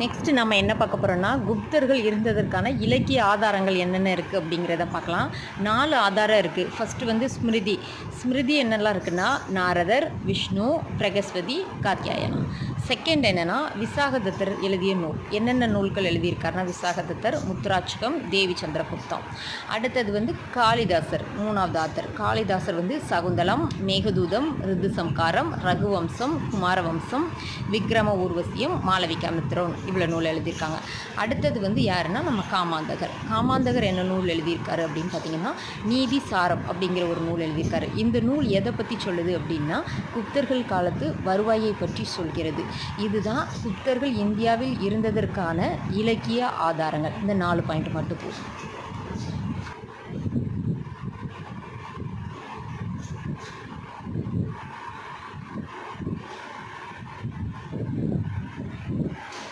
Next நம்ம என்ன பார்க்க போகிறோம்னா, குப்தர்கள் இருந்ததற்கான இலக்கிய ஆதாரங்கள் என்னென்ன இருக்குது அப்படிங்கிறத பார்க்கலாம். 4 ஆதாரம் இருக்குது. ஃபஸ்ட்டு வந்து ஸ்மிருதி. ஸ்மிருதி என்னெல்லாம் இருக்குன்னா, நாரதர், விஷ்ணு, பிரகஸ்பதி, காத்யாயனா. செகண்ட் என்னென்னா, விசாகதத்தர் எழுதிய நூல். என்னென்ன நூல்கள் எழுதியிருக்காருன்னா, விசாகதத்தர், முத்துராட்சகம், தேவி சந்திரகுப்தம். அடுத்தது வந்து காளிதாசர், 3வது ஆத்தர். காளிதாசர் வந்து சகுந்தலம், மேகதூதம், ரிதுசம்காரம், ரகுவம்சம், குமாரவம்சம், விக்ரம ஊர்வசியம், மாளவிகாமித்திரம் இவ்வளோ நூல் எழுதியிருக்காங்க. அடுத்தது வந்து யாருன்னா நம்ம காமாந்தகர். காமாந்தகர் என்ன நூல் எழுதியிருக்காரு அப்படின்னு பார்த்தீங்கன்னா, நீதி சாரம் அப்படிங்கிற ஒரு நூல் எழுதியிருக்காரு. இந்த நூல் எதை பற்றி சொல்லுது அப்படின்னா, குப்தர்கள் காலத்து வருவாயை பற்றி சொல்கிறது. இதுதான் குப்தர்கள் இந்தியாவில் இருந்ததற்கான இலக்கிய ஆதாரங்கள். இந்த 4 பாயிண்ட் மட்டும் போதும்.